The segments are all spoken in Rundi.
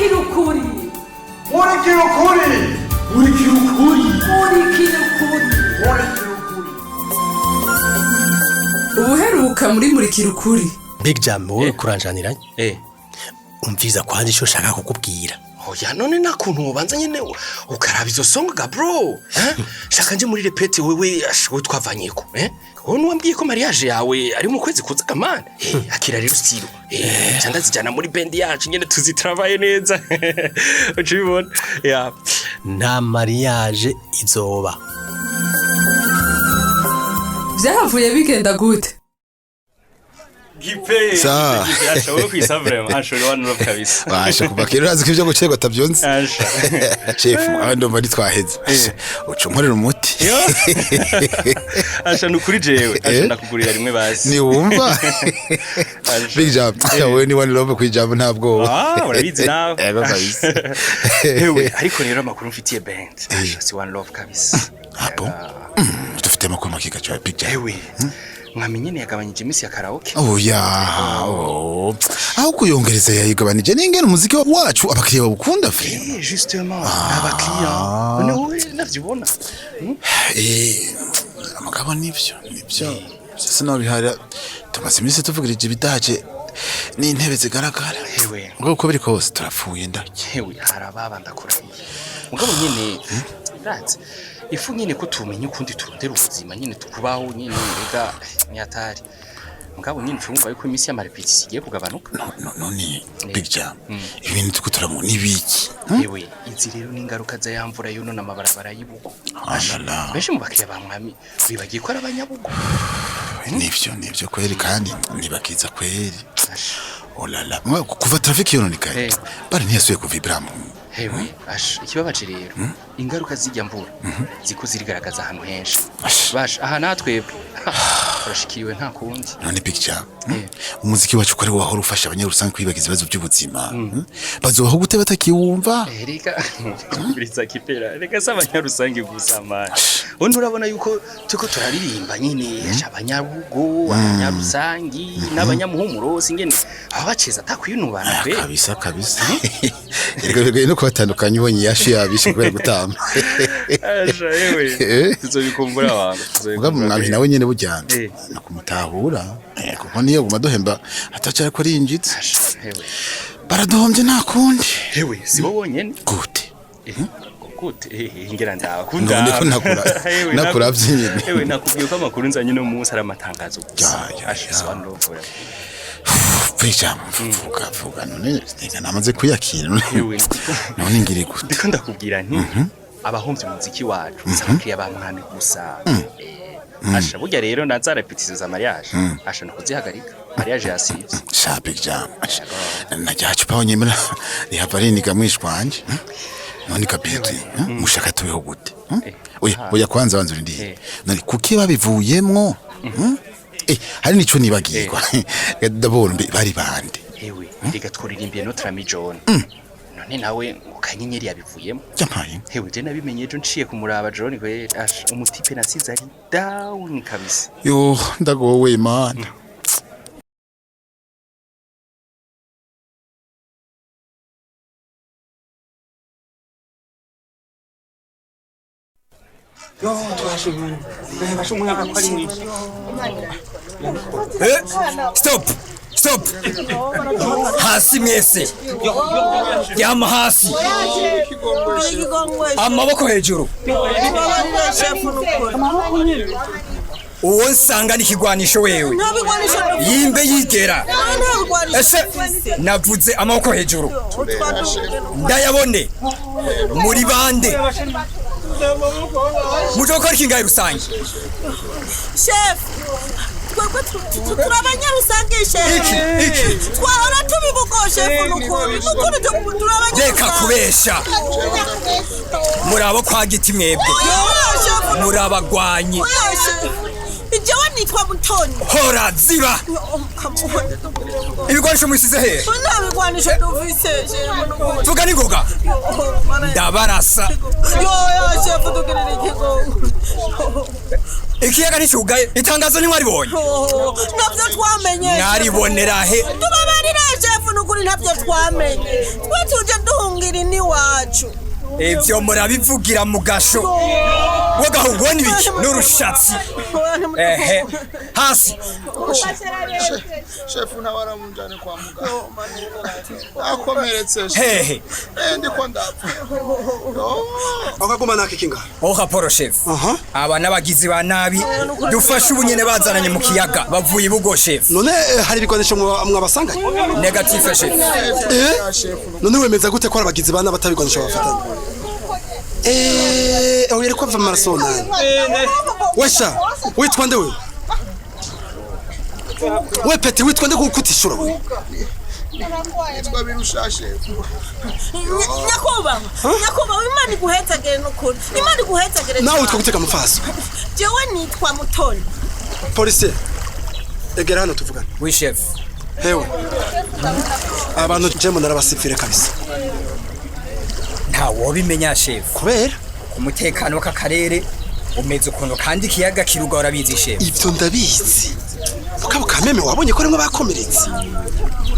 murikira ukuri murikira ukuri murikira ukuri murikira ukuri murikira ukuri. ubuheruka muri murikira ukuri. Big Jam wowe kuranjaniranye umviza kwanje ico shaka kukubwira. Oya none nakuntu ubanza nyene ukaraba izo songa bro. Shaka nje muri repete wewe ashwe twavanyeko. Wowe nuwambwiye ko mariage yawe ari mu kwezi kuza kamana. Akira rero stilo. Cyanda zijana muri band yacu nyene tuzitravaye neza. Ucibona? Ya. Nta mariage izoba. Vyavuye bigenda gute? Gipe. Asha wowe kwisa vraiment asha one love kabisa. Basha kubakira urazi ko ivyo gucego atavyonze. Asha. Chef abandi mbari twaheze. Uco nkorera umuti. Asha nukuri jewe asha ndakugurira rimwe basi. Ni wumva? Big Jam. Wowe ni one love kwijambo ntabwo. Urabizi nawe. Ego kabisa. Ewe ariko rero amakuru mfitiye band. Asha si one love kabisa. Hapo. Dufite amakuru makika cyo Big Jam. Ewe. Mwamenye ne yagabanyije imisi ya karaoke. Oya. Aho kuyongereza yayigabanije n'ingene umuziki wacu abakiriya babukunda frère. Justement, abakiriya. None wowe navyibona. Amagabo nivyo. Sasa no bihara tumaze imisi tuvugirije bidaje n'intebe zigaragara. Ewe. Ngo ko biri kose turapfuye ndake. Ewe harababa ndakurahiye. Mugabo nyene ratse ifu nyene ko tumenye ukundi turondera ubuzima nyene tukubaho nyene ega nyatari. Mugabo nyene twumva yuko imisi y'amarepetisi igiye kugabanuka. None Big Jam. Ibintu tukuturamo nibiki. Ewe izi rero n'ingaruka za yamvura yo none amabarabara y'Ibugo. Alala. Benshi mu bakiriya bamwami bibagiye ko arabanyabugo. Nivyo kweri kandi nibakiza kweri. Olala. Kuva traffic yononekaye. Bari ntiyasuye kuvibramo. Hewe ikibabaje rero ingaruka zijya mvura ziko zirigaragaza ahantu henshi. Bash aha natwebwe turashikiriwe nta kundi. None Big Jam. Umuziki wacu kare wahora ufasha abanyarusange kwibagiza ibibazo by'ubuzima. Bazobaho gute batakiwumva? Reka biriza kipera. Reka s'abanyarusange gusama. Undi urabona yuko tuko turaririmba nyine abanyabugo, abanyarusangi n'abanyamuhumuro singene abaceza atakwinubana be. Kabisa. Reka no kubatandukanya ubonye yashi yabishe kubera gutamba. Asha yewe. Tuzobikumbura abantu. Mugabo mwami nawe nyene bujyana. Nakumutahura. Kuko niyo gumadohemba atacara ko rinjitse. Hewe. Baradohombye nakundi. Hewe sibo bonyene. Gute. Gute ingera ndabakunda. None ko nakuravye nyene. Hewe nakubwiye ko amakuru nzanye no munsi ari amatangazo. Asha wandovura. Pejam vuga none namaze kuyakira none ngire gute. Ndiko ndakubwira nti abahomvye umuziki wacu abakiriya bamwami gusa. Asha burya rero nazarepetizo za mariage. Asha nakuzihagarika mariage yasivye. Sha Big Jam. Najyacu pawonye muri rihabarini gamwishwanje. None kabiti mushaka tubeho gute. Oya kwanza wanzura ndi. None kuki babivuyemwo? Hari nico nibagirwa. Ndabona bari bande. Ewe reka twuririmbiye Notre Ami John. None nawe ukanyenyeri yabivuyemo. Jampaye. Hewe je nabimenye ejo nciye kumuraba John kwe umutipe nasize ari down kabisa. Yo ndagowe mana. Stop. Hasi mwese. Yama hasi. Amaboko hejuru. Uwo nsanga n'ikigwanisho wewe. Yimbe yigera. Ese navuze amaboko hejuru. Ndayabone. Muri bande. Mujoko kingaye rusange. Chef. Turabanyarusange chef. Twahora tubibugo chef nukuri. Nukuri turabanya. Reka kubesha. Murabo kwa giti mwebwe. Murabagwanyi. Ijewe nitwa Mutoni. Hora ziba. Ibigwanisho mwisize he? Nta bigwanisho duvise chef. Vuga ningoga. Ndabarasa. Yo chef tugirira ikigo. ikiyaga nticugaye itangazo ntimwaribonye ntabyo twamenye mwaribonera he tubabarira shefu n'ukuri ntabyo twamenye twe tuje duhungira iwacu ivyo murabivugira mu gasho wagahungu n'ibiki n'urushatsi ehe hasi shefu nawaramujane kwa muganga akomeretse hehe ndiko ndapfa akaguma nake kinga oha poro shefu aba n'abagizi ba nabi dufashe ubunyene bazananye mu kiyaga bavuye ibugo shefu none hari ibikoresho mwabasanganye negative shefu none wemeza gute ko abagizi ba nabi batabikoresho bafatanye oye ko va maraso nani wesha witwa nde we peti witwa nde kukutishura we yitwa birushashe nyakuba imana iguhezagere n'ukuri imana iguhezagere nawe witwa guteka mufaso jewe nitwa Mutoni polisi egera hano tuvugana we chef hewe abantu jemo narabasifire kabisa nta wobimenya chef kubera umutekano w'akarere umeze ukuntu kandi ikiyaga kiruga warabizi chef ivyo ndabizi mukabo kameme wabonye ko rimwe bakomeretse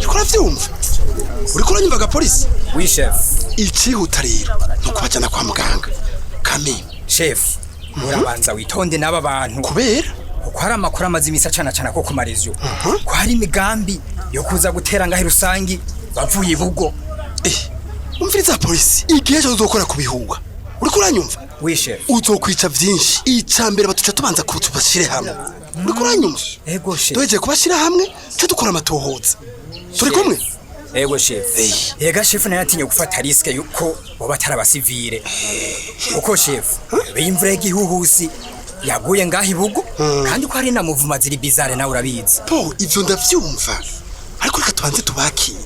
ukora vyumva uriko uranyumvaga polisi we chef icihuta rero nukubajana kwa muganga kameme chef murabanza witonde n'aba bantu kubera uko hari amakuru amaze imisi acana ko kumarezyo ko hari imigambi yo kuza gutera ngahe rusangi bavuye ibugo umviriza polisi igihe cyo uzokora kubihuga uriko uranyumva we chef uzokwica vyinshi icambere batuca tubanza kutubashire hamwe uriko uranyumva ego chef doje kubashira hamwe cyo dukora amatohoza turi kumwe ego chef ega chef naye atinye gufata riske yuko bo batari abasivile uko chef bimvura igihuhusi yaguye ngaho ibugo kandi ko hari na muvuma ziri bizarre nawe urabizi po ivyo ndavyumva ariko reka tubanze tubaki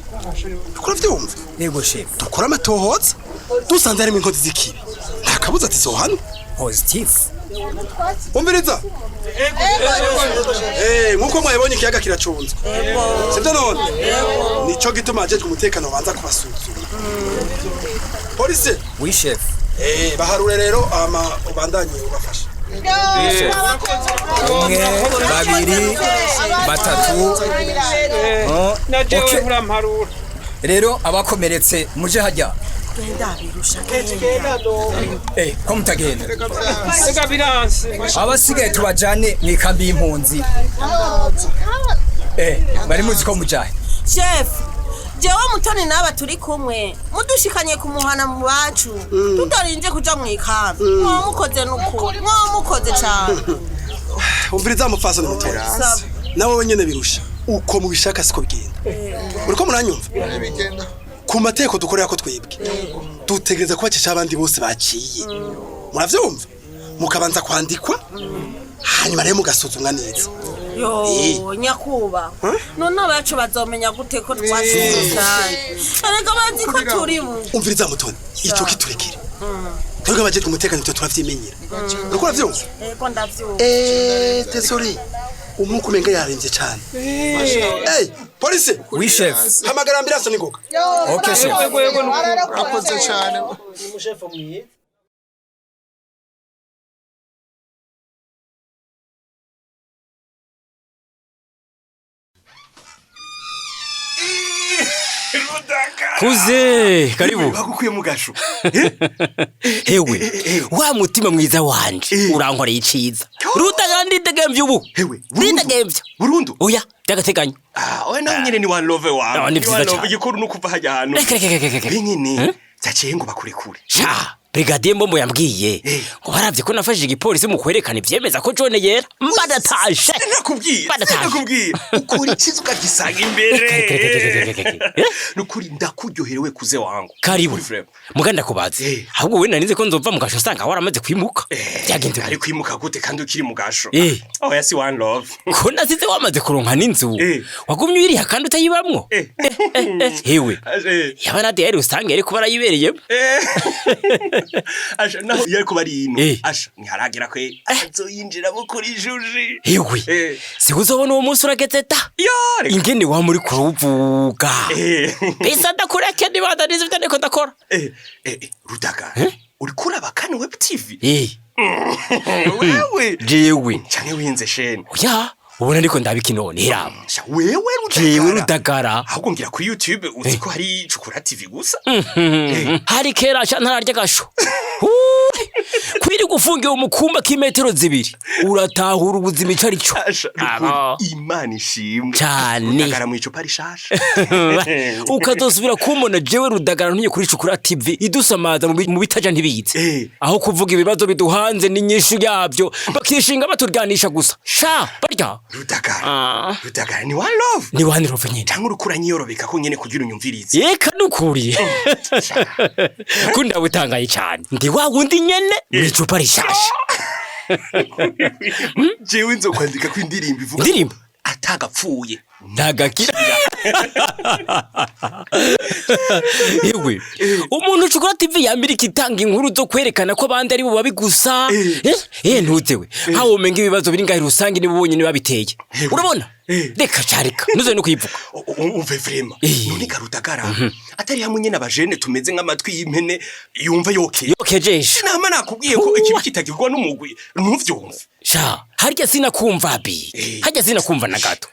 ukora vyumva ego chef dukora amatohoza dusanze harimo inkozi z'ikibi nta kabuza ati zo hano positive umviriza nkuko mwabonye ikiyaga kiracunzwe sibyo none nico gituma aje umutekano banza kubasuzuma polisi we chef baharure rero ama ubandanye ubafasha umwe babiri batatu najewe muramparura rero abakomeretse muje hajya ko mutagenda ega biranse abasigaye tubajane mwikambi y'impunzi bari muzi ko mujahe chef jewe Mutoni naba turi kumwe mudushikanye kumuhana mu bacu tudarinje kuja mwikambi mwamukoze n'ukuri mwamukoze cyane umviriza mufaso n'Mutoni nawe wenyene birusha uko mubishaka siko bigenda uriko muranyumva bigenda ku mateko dukorera ko twebwe dutegereza kubacisha abandi bose baciye muravyumva mukabanza kwandikwa hanyuma rero mugasuzumwa neza yo nyakuba none abacu bazomenya gute ko twashizanye ariko bazi ko turi bu umviriza Mutoni ico kiturekere twebwe abaje umutekano twe turavyimenyera uriko uravyumva ego ndavyumva tesori umwuka umenga yarenze cyane polisi we chef hamagara ambulance ningoka okay chef akoze cyane umushefo mwiye kuze karibu bagukuye mu gasho hewe wa mutima mwiza wanje urankoreye iciza rutaga ndidegemvye ubu hewe ndidegemvye burundu oya byagateganyo oya nawe nyene ni one love wawe ni vyiza cyane igikuru nukuva hajya hano binkini zaciye ngo bakurekure sha brigadier Mbombo yambwiye ngo baravye ko nafashije igipolisi mu kwerekana ivyemeza ko John yera mbadatashe nakubwiye ukuri kizuka gisanga imbere nukuri ndakuryoherewe kuze wangu karibu muganda kubaze ahubwo we nanize ko nzova mu gasho sanga waramaze kwimuka byagenze ari kwimuka gute kandi ukiri mu gasho oya si one love ko nasize wamaze kuronka n'inzu wagumye uyiriha kandi utayibamwo hewe yabanade yari usange yari kuba arayibereye asha naho yari kuba ari ino asha ntiharagera kwe azoyinjira mukuri juji hewe si uzobona uwo munsi urageze ta ingene wa muri kuruvuga bisa ndakureke nibandaniza ivyo ndiko ndakora rudaga uri kuraba kane web tv wewe jewe canke winze shene oya ubona ariko ndabikinone iraba wewe jewe Rudagara ahubwo ngira kuri YouTube uzi ko hari Cukura TV gusa hari kera ntararya gasho kwiri gufungira umukumba k'imetero zibiri uratahura ubuzima icari cyo Imana ishimwe cyane Rudagara mu icupa rishasha ukazosubira kumona jewe Rudagara ntuye kuri Cukura TV idusamaza mu bitaja ntibiyize aho kuvuga ibibazo biduhanze n'inyishu yabyo bakishinga baturganisha gusa sha barya Rudagara ni one love ni one love nyine cyangwa urukuranye yorobeka ko nyene kugira unyumvirize yeka nukuri kunda butangaye cyane ndi wa wundi nyene mwicupa rishasha jewe nzokwandika ko indirimbo ivuga indirimbo atagapfuye ntagakira yewe umuntu Cukura TV yambirika itanga inkuru zo kwerekana ko abandi ari bo babi gusa ntuzewe hawo menga ibibazo biri ngahi rusange nibo bonyene babiteye urabona reka carika nuze no kwivuga umve vrema none Rudagara atari hamwe nyene abajene tumeze nk'amatwi y'impene yumva yokejesha nama nakubwiye ko ikibi kitagirwa n'umugwi ntuvyumve sha harya sinakumva bi harya sinakumva na gato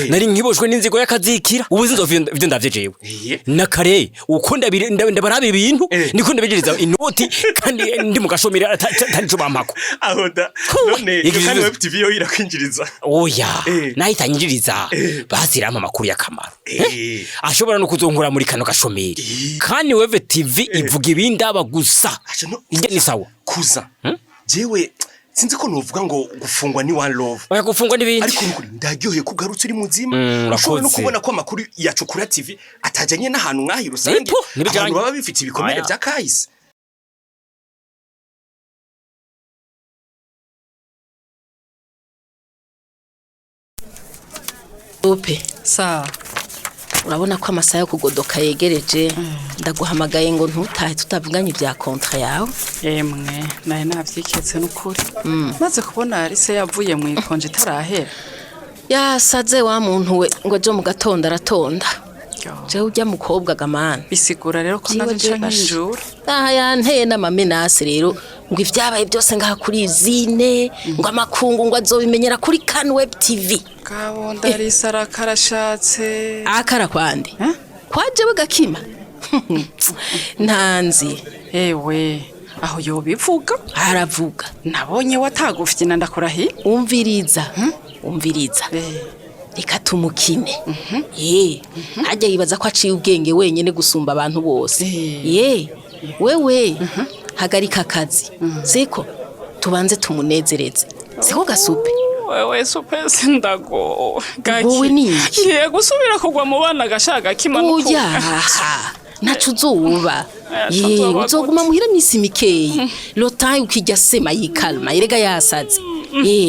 nari nkiboshwe n'inzigo y'akazikira ubuzi nzovyo ivyo ndavye jewe nakare ukunda ndabarabe ibintu niko ndabigiriza inoti kandi ndi mu gashomera atanico bampako aho da none kandi web TV yo irakwinjiriza oya nahitanyiriza basirama amakuru y'akamaro ashobora no kuzonkura muri kano gashomeri kandi web TV ivuga ibindi aba gusa ije ni sawa kuza jewe sinzi ko novuga ngo gufungwa ni one love oya gufungwa n'ibindi ariko nukuri ndaryoheye ko garutse uri muzima ushobora no kubona ko amakuru ya Cukura TV atajanye n'ahantu nk'ahi rusange abantu baba bifite ibikomere bya kahise Ope sawa urabona ko amasaha yo kugodoka yegereje ndaguhamagaye ngo ntutahe tutavuganye bya kontra yawe yemwe naye navyiketse n'ukuri maze kubona Alice yavuye mu ikonje tarahera yasaze wa muntu we ngo je mu gatondo aratonda je ujya mukobwa gamana bisigura rero ko naje nkinjura yanteye n'amamenase rero ngo ivyabaye byose ngaha kuri zine ngo amakungu ngo azobimenyera kuri Kan Web TV kabonda Alice arakarashatse akara kwande kwaje bagakima ntanzi ewe aho yo bivuga aravuga nabonye watagufite ndakurahi umviriza reka tumukine ajya yibaza ko aciye ubwenge wenyene gusumba abantu bose wewe hagarika akazi siko tubanze tumunezereze siko gasupe wewe supe sindago wowe niki ngiye gusubira kugwa mu bana gashaga kimanuko nacu uzoba uzoguma muhira misi mikeyi lotayi ukijya sema yikalma irega yasaze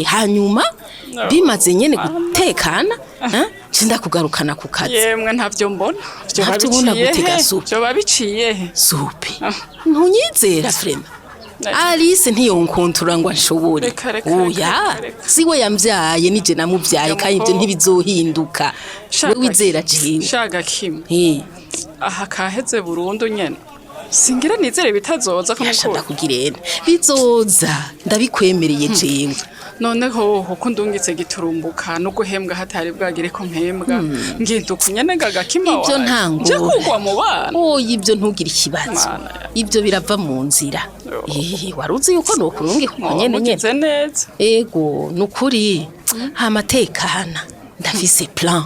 hanyuma bimaze nyene gutekana cinda kugarukana ku kazi yemwe ntavyo mbona byo babiciye supe ntunyizera frema Alice ntiyonkontura ngo anshobore oya siwe yamvyaye nije namuvyaye kandi ivyo ntibizohinduka we wizera jewe shaga kimwe aha kaheze burundu nyene singira nizere bitazoza ko nashaka kugirene bizoza ndabikwemereye jewe noneho uko ndungitse giturumbuka no guhembwa hatari bwagire ko mpembwa nginduka nyene gagakima ibyo ntango je kugwa mu bana ibyo ntugira ikibazo ibyo birava mu nzira waruzi yuko nokurungi kuko nyene neza ego nukuri hamatekana ndafise plan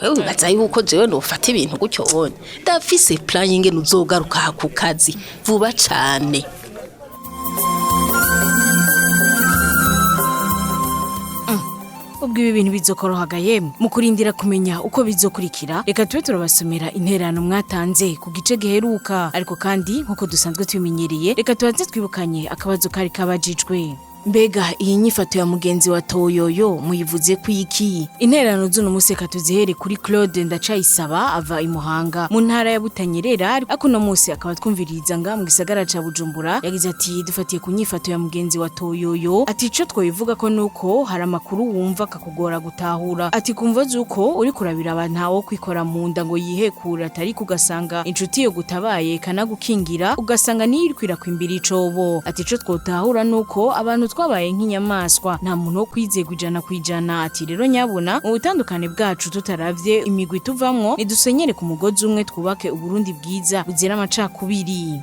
wewe ubaza yuko jewe nofata ibintu gutyo wone ndafise plan y'ingene uzogaruka ku kazi vuba cane ubwo ibi bintu bizokorohaga yemwe mu kurindira kumenya uko bizokurikira reka tube turabasomera intererano mwatanze ku gice giheruka ariko kandi nkuko dusanzwe tubimenyereye reka tubanze twibukanye akabazo kari kabajijwe Mbega iyi nyifato ya mugenzi wa Toyoyo muyivuze kwiki? Intererano z'uno museka tuzihere kuri Claude Ndacayisaba ava imuhanga mu ntara ya Butanyerera ariko no musi akaba twumviriza nga mu gisagara ca Bujumbura yagize ati dufatiye ku nyifato ya mugenzi wa Toyoyo ati ico twoyivuga ko nuko hari amakuru wumva kakugora gutahura ati kumva zuko uri kurabira abantawo kwikora mu nda ngo yihekura atari kugasanga inshuti yo gutabaye kanagukingira ugasanga niyo irkwira kwimbira icobo ati ico twotahura nuko abantu twabaye nk'inyamaswa nta muntu wo kwizegwa ijana kwijana ati rero nyabona mu butandukane bwacu tutaravye imigwi tuvamwo nidusenyere ku mugozi umwe twubake uburundi bwiza buzira amacakubiri.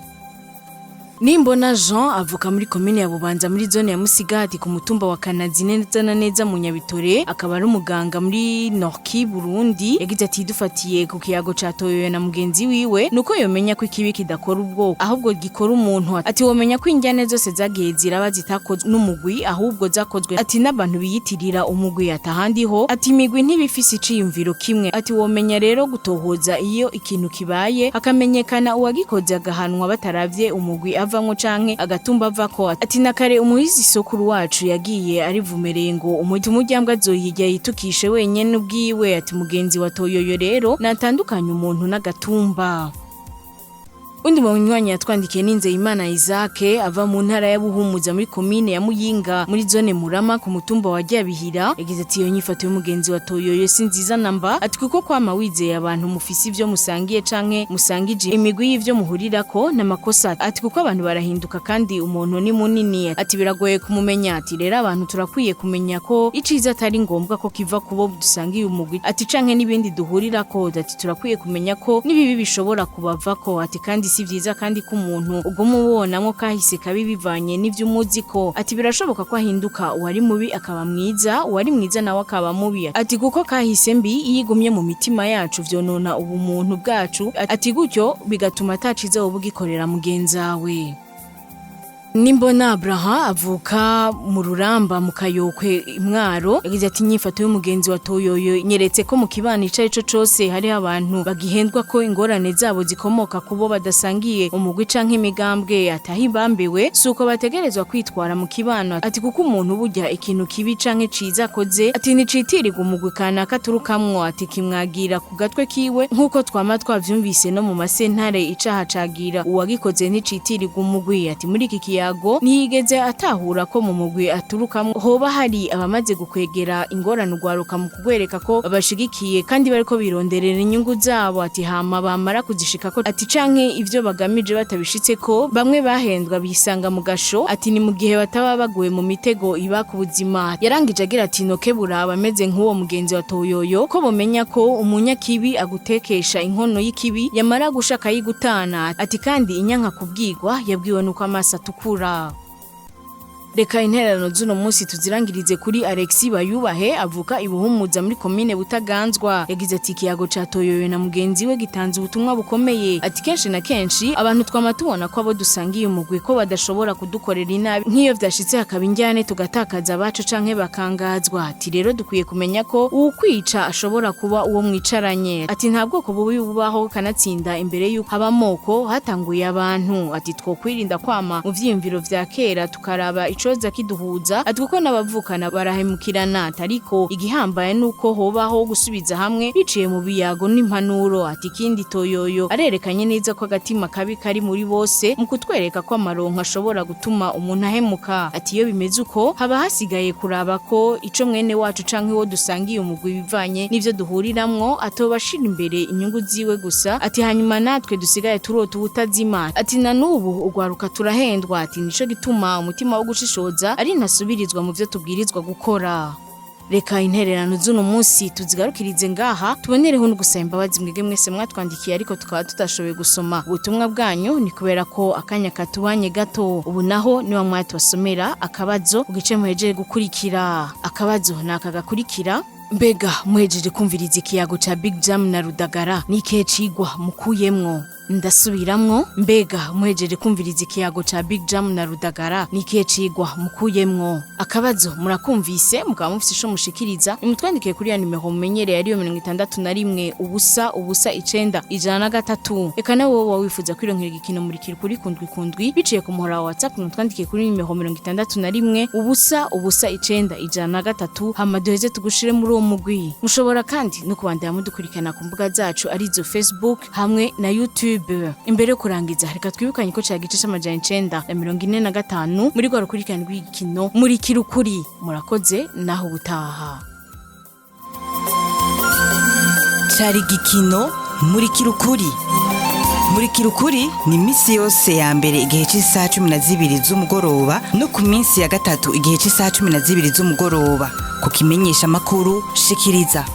Nimbona Jean avuka muri commune ya Bubanza muri zone ya Musigati ku mutumba wa Kanazi neza na neza mu Nyabitore akaba ari umuganga muri Norki Burundi yagize ati dufatiye ku kiyago ca Toyoyo na mugenzi wiwe nuko yomenya ko ikibi kidakora ubwo ahubwo gikora umuntu ati womenya ko injyane zose zagiye ziraba zitakozwe n'umugwi ahubwo zakozwe ati n'abantu biyitirira umugwi atahandiho ati imigwi ntibifise iciyumviro kimwe ati womenya rero gutohoza iyo ikintu kibaye akamenyekana uwagikoze agahanwa bataravye umugwi avamwo canke agatumba avako ati nakare umuhizi sokuru wacu yagiye arivumereye ngo umujyambwa azoyijya yitukishe wenyene ubwiwe ati mugenzi wa Toyoyo rero natandukanye umuntu n'agatumba. Undi munywanyi yatwandikiye ninze Imana Isaac ava mu ntara ya Buhumuza muri commune ya Muyinga muri zone Murama ku mutumba wa Gyabihira yagize ati iyo nyifato y'umugenzi wa Toyoyo sinziza namba ati kuko kwama wizeye abantu mufisi ivyo musangiye canke musangije imigwi y'ivyo muhurirako n'amakosa ati kuko abantu barahinduka kandi umuntu ni munini ati biragoye kumumenya ati rero abantu turakwiye kumenya ko iciza atari ngombwa ko kiva kubo dusangiye umugwi ati canke nibindi duhurirako ati turakwiye kumenya ko nibibi bishobora kubavako ati kandi si vyiza kandi ko umuntu ugoma ubonamwo kahise kabi bivanye n'ivyo umuziko ati birashoboka ko ahinduka uwari mubi akaba mwiza uwari mwiza nawe akaba mubi ati kuko kahise mbi iyigumye mu mitima yacu vyonona ubumuntu bwacu ati gutyo bigatuma ataciza ubugikorera mugenzawe. Nimbona Abraha avuka mu Ruramba mu Kayokwe Imwaro yagize ati nyifato y'umugenzi wa Toyoyo nyeretse ko mu kibano ico ico cose hari abantu bagihendwa ko ingorane zabo zikomoka kubo badasangiye umugwi canke imigambwe atahibambewe suko bategerezwa kwitwara mu kibano ati kuko umuntu burya ikintu kibi canke ciza koze ati nicitirirwa umugwi kanaka turukamwo ati kimwagira ku gatwe kiwe nkuko twama twavyumvise no mu masentare icaha cagira uwagikoze nicitirirwa umugwi ati muri iki yago nigeze atahura ko mu mugwi aturukamo hoba hari abamaze gukwegera ingorane ugwaruka mu kugwereka ko babashigikiye kandi bariko bironderera inyungu zabo ati hama bamara kuzishika ko ati canke ivyo bagamije batabishitse ko bamwe bahendwa bisanga mu gasho ati ni mu gihe bataba baguye mu mitego iba ku buzima yarangije agira ati nokebura abameze nk'uwo mugenzi wa Toyoyo ko bomenya ko umunyakibi agutekesha inkono y'ikibi yamara gushaka yigutana ati kandi inyanka kubwirwa yabwiwe nuko amasa tukura. Reka intererano z'uno munsi tuzirangirize kuri Alexi Bayubahe avuka ibuhumuza muri commune Butaganzwa yagize ati kiyago ca Toyoyo na mugenzi we gitanze ubutumwa bukomeye ati kenshi na kenshi abantu twama tubona ko abo dusangiye umugwi ko badashobora kudukorera inabi nk'iyo vyashitse hakaba injyane tugatakaza abacu canke bakangazwa ati rero dukwiye kumenya ko ukwica ashobora kuba uwo mwicaranye ati nta bwoko bubi bubaho kanatsinda imbere y'uko habamoko hatanguye abantu ati twokwirinda kwama mu vyiyumviro vya kera tukaraba icoza kiduhuza ati kuko n'abavukana barahemukirana ariko igihambaye nuko hobaho gusubiza hamwe biciye mu biyago n'impanuro ati kindi Toyoyo arerekanye neza ko agatima kabi kari muri bose mu kutwereka ko amaronko ashobora gutuma umuntu ahemuka ati iyo bimeze uko haba hasigaye kuraba ko ico mwene wacu canke wo dusangiye umugwi bivanye n'ivyo duhuriramwo atobashira imbere inyungu ziwe gusa ati hanyuma natwe dusigaye turota ubutazima ati na nubu ugwaruka turahendwa ati nico gituma umutima wo gushishoza ari nasubirizwa mu vyo tubwirizwa gukora. Reka intererano z'uno munsi tuzigarukirize ngaha tubonereho no gusaba imbabazi mwege mwese mwatwandikiye ariko tukaba tutashoboye gusoma ubutumwa bwanyu ni kubera ko akanya katubanye gato ubu naho niwa mwatubasomera akabazo ugice muhejeje gukurikira akabazo nakagakurikira mbega muhejeje kumviriza ikiyago ca Big Jam na Rudagara n'ikihe cigwa mukuyemwo ndasubiramwo mbega muhejeje kumviriza ikiyago ca Big Jam na Rudagara n'ikihe cigwa mukuyemwo akabazo murakumvise mukaba mufise ico mushikiriza nimutwandikiye kuri ya nimero mumenyereye ariyo 61 ubusa ubusa 9 103 eka nawe wowe wifuza kwironkera igikino murikira kuri kundwi biciye ku muhora wa WhatsApp nimutwandikiye kuri nimero 61 ubusa ubusa 9 103 hama duheze tugushire muri uwo mugwi mushobora kandi no kubandanya mudukurikirana ku mbuga zacu arizo Facebook hamwe na YouTube imbere yo kurangiza reka twibukanye ko cagice c'amajana 945 muri gwa rukurikirana rw'igikino murikira ukuri murakoze naho ubutaha cari igikino murikira ukuri murikira ukuri ni misi yose ya mbere igihe c'isaha 12 z'umugoroba no ku minsi ya gatatu igihe c'isaha 12 z'umugoroba ku kimenyesha makuru shikiriza